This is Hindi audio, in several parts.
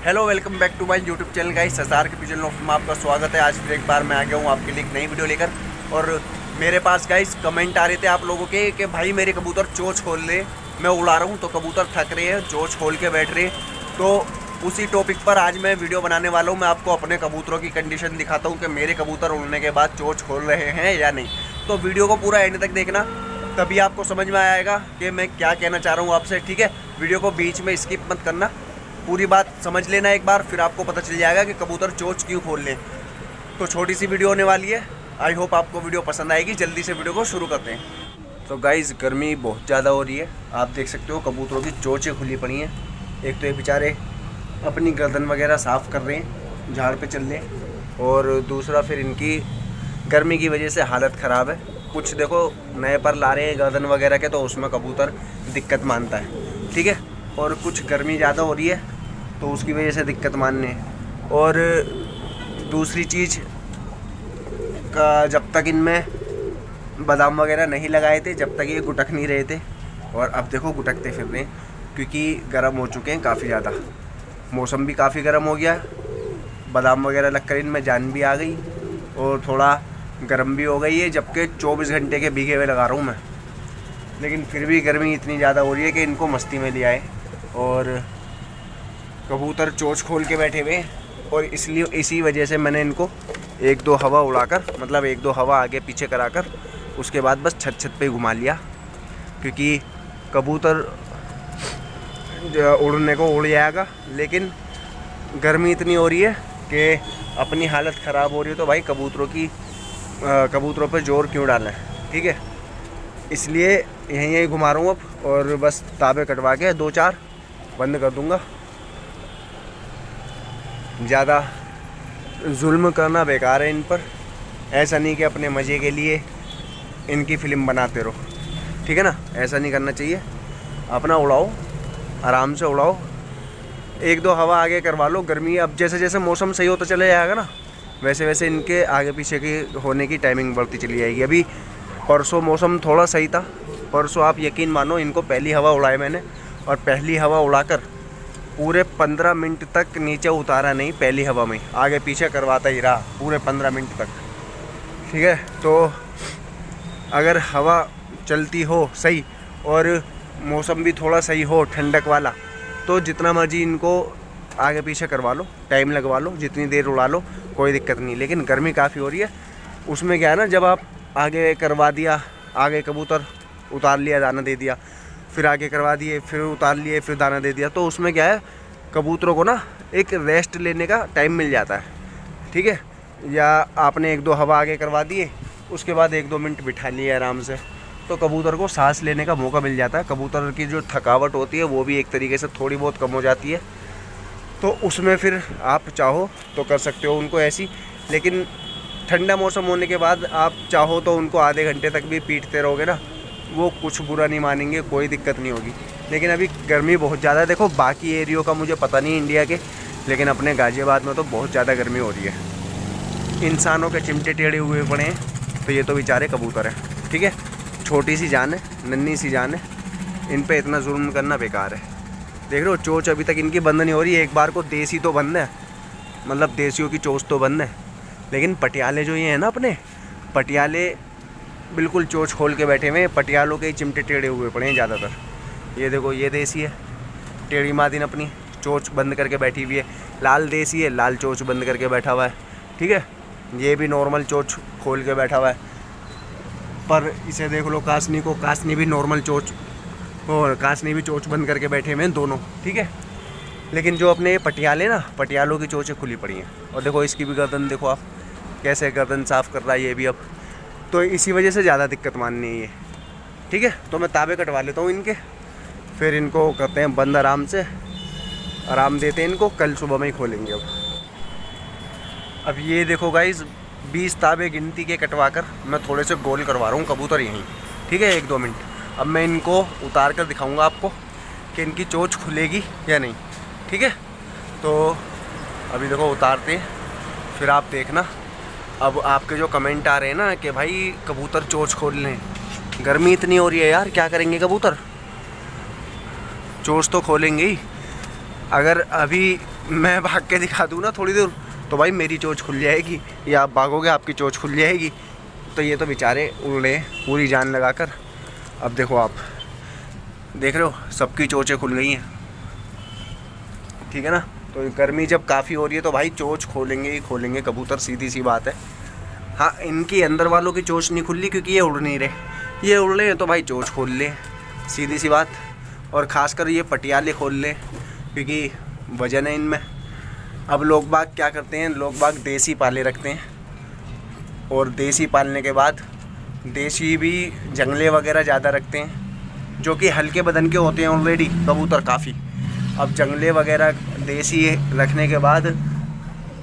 Hello welcome back to my YouTube channel guys, SR के चैनल में आपका स्वागत है। आज फिर एक बार मैं आ गया हूँ आपके लिए एक नई वीडियो लेकर। और मेरे पास गाइस कमेंट आ रहे थे आप लोगों के कि भाई मेरे कबूतर चोंच खोल ले, मैं उड़ा रहा हूँ तो कबूतर थक रहे हैं, चोंच खोल के बैठ रहे। तो उसी टॉपिक पर आज मैं वीडियो बनाने वाला हूँ। मैं आपको अपने कबूतरों की कंडीशन दिखाता हूँ कि मेरे कबूतर उड़ने के बाद चोंच खोल रहे हैं या नहीं। तो वीडियो को पूरा एंड तक देखना, तभी आपको समझ में आएगा कि मैं क्या कहना चाह रहा हूँ आपसे। ठीक है, वीडियो को बीच में स्किप मत करना, पूरी बात समझ लेना एक बार, फिर आपको पता चल जाएगा कि कबूतर चोंच क्यों खोल लें। तो छोटी सी वीडियो होने वाली है, आई होप आपको वीडियो पसंद आएगी। जल्दी से वीडियो को शुरू करते हैं। तो गाइज़ गर्मी बहुत ज़्यादा हो रही है, आप देख सकते हो कबूतरों की चोंचें खुली पड़ी हैं। एक तो ये बेचारे अपनी गर्दन वगैरह साफ़ कर रहे हैं, झाड़ पे चल रहे हैं, और दूसरा फिर इनकी गर्मी की वजह से हालत ख़राब है। कुछ देखो नए पर ला रहे हैं गर्दन वगैरह के, तो उसमें कबूतर दिक्कत मानता है। ठीक है, और कुछ गर्मी ज़्यादा हो रही है तो उसकी वजह से दिक्कत मानने। और दूसरी चीज़ का, जब तक इनमें बादाम वगैरह नहीं लगाए थे, जब तक ये गुटक नहीं रहे थे, और अब देखो गुटकते फिर रहे हैं क्योंकि गर्म हो चुके हैं काफ़ी ज़्यादा। मौसम भी काफ़ी गर्म हो गया, बादाम वगैरह लगकर इनमें जान भी आ गई और थोड़ा गर्म भी हो गई है। जबकि 24 घंटे के भीगे हुए लगा रहा हूँ मैं, लेकिन फिर भी गर्मी इतनी ज़्यादा हो रही है कि इनको मस्ती में लिया है। और कबूतर चोंच खोल के बैठे हुए हैं, और इसलिए इसी वजह से मैंने इनको एक दो हवा उड़ाकर, मतलब एक दो हवा आगे पीछे कराकर, उसके बाद बस छत पे घुमा लिया। क्योंकि कबूतर उड़ने को उड़ जाएगा, लेकिन गर्मी इतनी हो रही है कि अपनी हालत ख़राब हो रही है। तो भाई कबूतरों पे जोर क्यों डालें। ठीक है, इसलिए यहीं घुमा रहा हूँ अब, और बस ताबे कटवा के 2-4 बंद कर दूँगा। ज़्यादा जुल्म करना बेकार है इन पर। ऐसा नहीं कि अपने मज़े के लिए इनकी फ़िल्म बनाते रहो, ठीक है ना, ऐसा नहीं करना चाहिए। अपना उड़ाओ, आराम से उड़ाओ, एक दो हवा आगे करवा लो। गर्मी अब जैसे जैसे मौसम सही होता चले जाएगा ना, वैसे वैसे इनके आगे पीछे की होने की टाइमिंग बढ़ती चली जाएगी। अभी परसों मौसम थोड़ा सही था, परसों आप यकीन मानो इनको पहली हवा उड़ाई मैंने, और पहली हवा उड़ाकर पूरे 15 मिनट तक नीचे उतारा नहीं, पहली हवा में आगे पीछे करवाता ही रहा पूरे 15 मिनट तक। ठीक है, तो अगर हवा चलती हो सही और मौसम भी थोड़ा सही हो ठंडक वाला, तो जितना मर्जी इनको आगे पीछे करवा लो, टाइम लगवा लो, जितनी देर उड़ा लो, कोई दिक्कत नहीं। लेकिन गर्मी काफ़ी हो रही है, उसमें क्या है ना, जब आप आगे करवा दिया, आगे कबूतर उतार लिया, दाना दे दिया, फिर आगे करवा दिए, फिर उतार लिए, फिर दाना दे दिया, तो उसमें क्या है, कबूतरों को ना एक रेस्ट लेने का टाइम मिल जाता है। ठीक है, या आपने एक दो हवा आगे करवा दिए, उसके बाद 1-2 मिनट बिठा लिए आराम से, तो कबूतर को सांस लेने का मौका मिल जाता है। कबूतर की जो थकावट होती है वो भी एक तरीके से थोड़ी बहुत कम हो जाती है। तो उसमें फिर आप चाहो तो कर सकते हो उनको ऐसी। लेकिन ठंडा मौसम होने के बाद आप चाहो तो उनको आधे घंटे तक भी पीटते रहोगे ना, वो कुछ बुरा नहीं मानेंगे, कोई दिक्कत नहीं होगी। लेकिन अभी गर्मी बहुत ज़्यादा है। देखो बाकी एरियो का मुझे पता नहीं इंडिया के, लेकिन अपने गाज़ियाबाद में तो बहुत ज़्यादा गर्मी हो रही है। इंसानों के चिमटे टेढ़े हुए पड़े हैं, तो ये तो बेचारे कबूतर हैं। ठीक है, छोटी सी जान है, नन्ही सी जान है, इन पे इतना जुल्म करना बेकार है। देख रहे हो चोंच अभी तक इनकी बंद नहीं हो रही है। एक बार को देसी तो बंद है, मतलब देसियों की चोंच तो बंद है, लेकिन पटियाले जो ये हैं ना, अपने पटियाले बिल्कुल चोंच खोल के बैठे हुए हैं। पटियालों के ही चिमटे टेढ़े हुए पड़े हैं ज़्यादातर। ये देखो ये देसी है, टेढ़ी मादिन अपनी चोंच बंद करके बैठी हुई है। लाल देसी है, लाल चोंच बंद करके बैठा हुआ है। ठीक है, ये भी नॉर्मल चोंच खोल के बैठा हुआ है। पर इसे देख लो कासनी को, कासनी भी नॉर्मल चोंच, और कासनी भी चोंच बंद करके बैठे हुए हैं दोनों। ठीक है, लेकिन जो अपने पटियाले ना, पटियालों की चोंचें खुली पड़ी हैं। और देखो इसकी भी गर्दन देखो आप, कैसे गर्दन साफ़ कर रहा है ये भी अब। तो इसी वजह से ज़्यादा दिक्कत माननी है ये। ठीक है, तो मैं ताबे कटवा लेता हूँ इनके, फिर इनको करते हैं बंद, आराम से आराम देते हैं इनको, कल सुबह में ही खोलेंगे। अब ये देखो गाइज़ 20 ताबे गिनती के कटवा कर मैं थोड़े से गोल करवा रहा हूँ कबूतर यहीं। ठीक है, 1-2 मिनट। अब मैं इनको उतार कर दिखाऊँगा आपको कि इनकी चोंच खुलेगी या नहीं। ठीक है, तो अभी देखो उतारते हैं, फिर आप देखना। अब आपके जो कमेंट आ रहे हैं ना कि भाई कबूतर चोंच खोल लें, गर्मी इतनी हो रही है यार, क्या करेंगे कबूतर, चोंच तो खोलेंगे ही। अगर अभी मैं भाग के दिखा दूँ ना थोड़ी देर, तो भाई मेरी चोंच खुल जाएगी, या आप भागोगे आपकी चोंच खुल जाएगी। तो ये तो बेचारे उड़ रहे पूरी जान लगाकर। अब देखो, आप देख रहे हो सबकी चोंचें खुल गई हैं, ठीक है ना। तो गर्मी जब काफ़ी हो रही है तो भाई चोंच खोलेंगे ही खोलेंगे कबूतर, सीधी सी बात है। हाँ, इनकी अंदर वालों की चोंच नहीं खुल रही क्योंकि ये उड़ नहीं रहे, ये उड़ रहे हैं तो भाई चोंच खोल ले, सीधी सी बात। और ख़ासकर ये पटियाले खोल ले क्योंकि वजन है इनमें। अब लोग बाग क्या करते हैं, लोग बाग देसी पाले रखते हैं, और देसी पालने के बाद देसी भी जंगले वगैरह ज़्यादा रखते हैं जो कि हल्के बदन के होते हैं ऑलरेडी कबूतर काफ़ी। अब जंगले वगैरह देसी रखने के बाद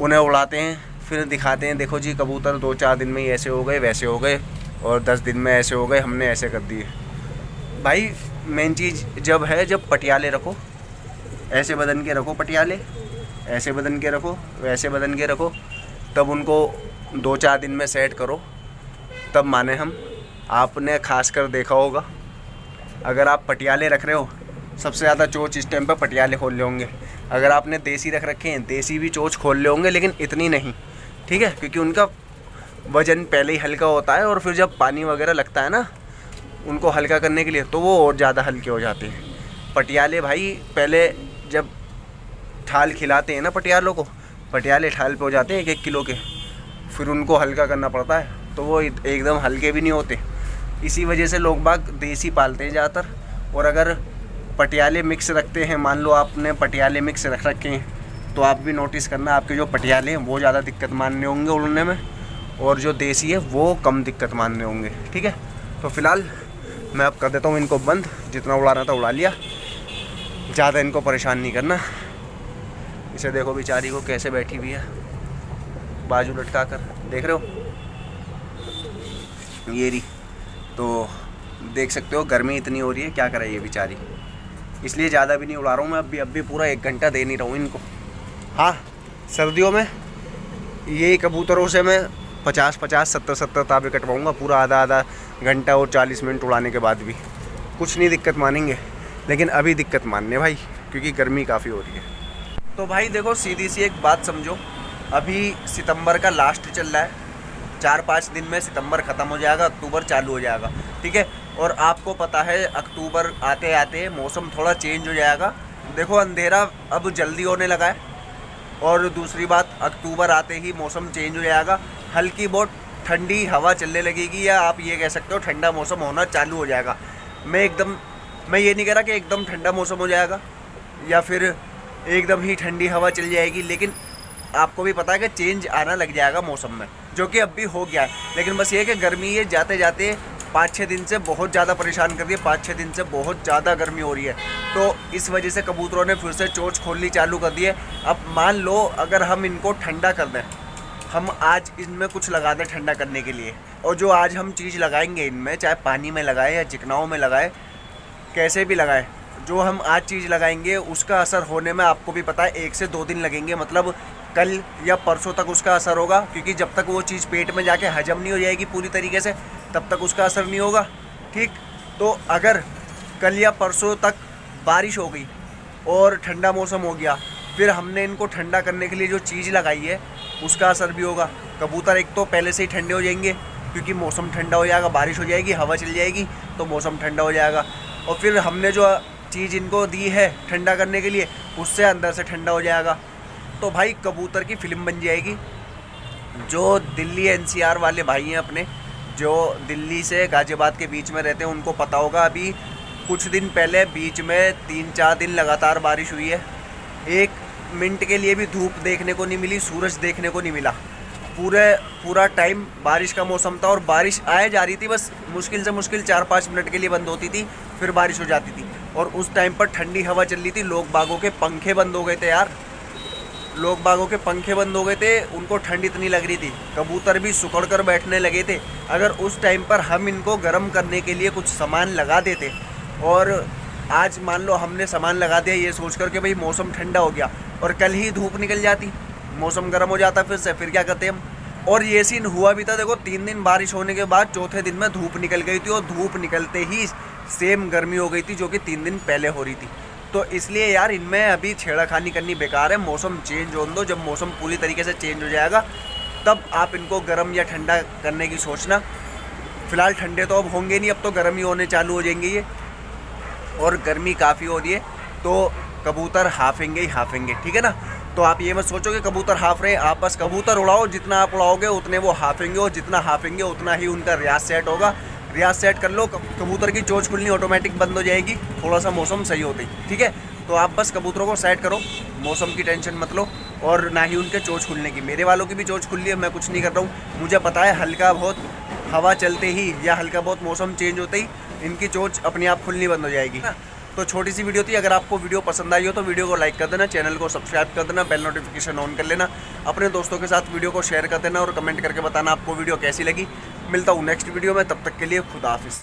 उन्हें उड़ाते हैं, फिर दिखाते हैं देखो जी कबूतर 2-4 दिन में ही ऐसे हो गए वैसे हो गए, और 10 दिन में ऐसे हो गए, हमने ऐसे कर दिए। भाई मेन चीज़ जब पटियाले रखो, ऐसे बदन के रखो पटियाले, ऐसे बदन के रखो, वैसे बदन के रखो, तब उनको 2-4 दिन में सेट करो, तब माने हम। आपने खासकर देखा होगा, अगर आप पटियाले रख रहे हो, सबसे ज़्यादा चोंच इस टाइम पर पटियाले खोल ले होंगे। अगर आपने देसी रख रखे हैं, देसी भी चोंच खोल ले होंगे, लेकिन इतनी नहीं, ठीक है, क्योंकि उनका वज़न पहले ही हल्का होता है, और फिर जब पानी वगैरह लगता है ना उनको हल्का करने के लिए, तो वो और ज़्यादा हल्के हो जाते हैं। पटियाले भाई पहले जब ठाल खिलाते हैं ना पटियालों को, पटियाले ठाल पे हो जाते हैं 1-1 किलो के, फिर उनको हल्का करना पड़ता है, तो वो एकदम हल्के भी नहीं होते। इसी वजह से लोग बाग देसी पालते हैं ज़्यादातर। और अगर पटियाले मिक्स रखते हैं, मान लो आपने पटियाले मिक्स रख रखे हैं, तो आप भी नोटिस करना आपके जो पटियाले हैं वो ज़्यादा दिक्कत मानने होंगे उड़ने में, और जो देसी है वो कम दिक्कत मानने होंगे, ठीक है। तो फ़िलहाल मैं अब कर देता हूँ इनको बंद, जितना उड़ाना था उड़ा लिया, ज़्यादा इनको परेशान नहीं करना। इसे देखो बेचारी को कैसे बैठी हुई है बाजू लटका कर, देख रहे हो ये रही। तो देख सकते हो गर्मी इतनी हो रही है, क्या करे ये बेचारी, इसलिए ज़्यादा भी नहीं उड़ा रहा हूँ मैं। अब भी पूरा 1 घंटा दे नहीं रहा हूँ इनको। हाँ, सर्दियों में ये कबूतरों से मैं 50-50, 70-70 ताबे कटवाऊँगा, पूरा आधा घंटा और 40 मिनट उड़ाने के बाद भी कुछ नहीं दिक्कत मानेंगे। लेकिन अभी दिक्कत मानने भाई, क्योंकि गर्मी काफ़ी हो रही है। तो भाई देखो, सीधी सी एक बात समझो, अभी सितंबर का लास्ट चल रहा है, 4-5 दिन में सितंबर ख़त्म हो जाएगा, अक्टूबर चालू हो जाएगा, ठीक है। और आपको पता है अक्टूबर आते आते मौसम थोड़ा चेंज हो जाएगा। देखो अंधेरा अब जल्दी होने लगा है, और दूसरी बात अक्टूबर आते ही मौसम चेंज हो जाएगा, हल्की बहुत ठंडी हवा चलने लगेगी, या आप ये कह सकते हो ठंडा मौसम होना चालू हो जाएगा। मैं ये नहीं कह रहा कि एकदम ठंडा मौसम हो जाएगा या फिर एकदम ही ठंडी हवा चल जाएगी, लेकिन आपको भी पता है कि चेंज आना लग जाएगा मौसम में, जो कि अब भी हो गया है। लेकिन बस ये कि गर्मी ये जाते जाते 5-6 दिन से बहुत ज़्यादा परेशान कर रही है, 5-6 दिन से बहुत ज़्यादा गर्मी हो रही है। तो इस वजह से कबूतरों ने फिर से चोंच खोलनी चालू कर दी है। अब मान लो अगर हम इनको ठंडा कर दें, हम आज इनमें कुछ लगा दें ठंडा करने के लिए, और जो आज हम चीज़ लगाएंगे इनमें, चाहे पानी में लगाए या चिकनाओं में लगाए, कैसे भी लगाए, जो हम आज चीज़ लगाएंगे उसका असर होने में आपको भी पता है 1 से 2 दिन लगेंगे। मतलब कल या परसों तक उसका असर होगा, क्योंकि जब तक वो चीज़ पेट में जाके हजम नहीं हो जाएगी पूरी तरीके से, तब तक उसका असर नहीं होगा, ठीक। तो अगर कल या परसों तक बारिश हो गई और ठंडा मौसम हो गया, फिर हमने इनको ठंडा करने के लिए जो चीज़ लगाई है उसका असर भी होगा। कबूतर एक तो पहले से ही ठंडे हो जाएंगे, क्योंकि मौसम ठंडा हो जाएगा, बारिश हो जाएगी, हवा चल जाएगी, तो मौसम ठंडा हो जाएगा। और फिर हमने जो चीज़ इनको दी है ठंडा करने के लिए, उससे अंदर से ठंडा हो जाएगा, तो भाई कबूतर की फिल्म बन जाएगी। जो दिल्ली NCR वाले भाई हैं अपने, जो दिल्ली से गाज़ियाबाद के बीच में रहते हैं, उनको पता होगा अभी कुछ दिन पहले बीच में 3-4 दिन लगातार बारिश हुई है, 1 मिनट के लिए भी धूप देखने को नहीं मिली, सूरज देखने को नहीं मिला। पूरा टाइम बारिश का मौसम था, और बारिश आए जा रही थी, बस मुश्किल से मुश्किल 4-5 मिनट के लिए बंद होती थी, फिर बारिश हो जाती थी। और उस टाइम पर ठंडी हवा चल रही थी, लोग बागों के पंखे बंद हो गए थे यार, लोग बागों के पंखे बंद हो गए थे, उनको ठंड इतनी लग रही थी, कबूतर भी सुकड़ कर बैठने लगे थे। अगर उस टाइम पर हम इनको गर्म करने के लिए कुछ सामान लगा देते, और आज मान लो हमने सामान लगा दिया ये सोच कर के भाई मौसम ठंडा हो गया, और कल ही धूप निकल जाती, मौसम गर्म हो जाता फिर क्या करते हम। और ये सीन हुआ भी था, देखो 3 दिन बारिश होने के बाद चौथे दिन में धूप निकल गई थी, और धूप निकलते ही सेम गर्मी हो गई थी जो कि 3 दिन पहले हो रही थी। तो इसलिए यार इनमें अभी छेड़खानी करनी बेकार है। मौसम चेंज होने दो, जब मौसम पूरी तरीके से चेंज हो जाएगा तब आप इनको गर्म या ठंडा करने की सोचना। फ़िलहाल ठंडे तो अब होंगे नहीं, अब तो गर्म ही होने चालू हो जाएंगे ये, और गर्मी काफ़ी हो रही है तो कबूतर हाफेंगे ही हाफेंगे, ठीक है ना। तो आप ये मत सोचो कि कबूतर हाफ रहे, आप बस कबूतर उड़ाओ, जितना आप उड़ाओगे उतने वो हाफेंगे, और जितना हाफेंगे उतना ही उनका रियाज सेट होगा। रियाज सेट कर लो, कबूतर की चोंच खुलनी ऑटोमेटिक बंद हो जाएगी थोड़ा सा मौसम सही होते ही, ठीक है। तो आप बस कबूतरों को सेट करो, मौसम की टेंशन मत लो, और ना ही उनके चोंच खुलने की। मेरे वालों की भी चोंच खुल रही है, मैं कुछ नहीं कर रहा हूँ। मुझे पता है हल्का बहुत हवा चलते ही या हल्का बहुत मौसम चेंज होते ही इनकी चोंच अपने आप खुलनी बंद हो जाएगी ना। तो छोटी सी वीडियो थी, अगर आपको वीडियो पसंद आई हो तो वीडियो को लाइक कर देना, चैनल को सब्सक्राइब कर देना, बेल नोटिफिकेशन ऑन कर लेना, अपने दोस्तों के साथ वीडियो को शेयर कर देना और कमेंट करके बताना आपको वीडियो कैसी लगी। मिलता हूँ नेक्स्ट वीडियो में, तब तक के लिए खुदा हाफिज़।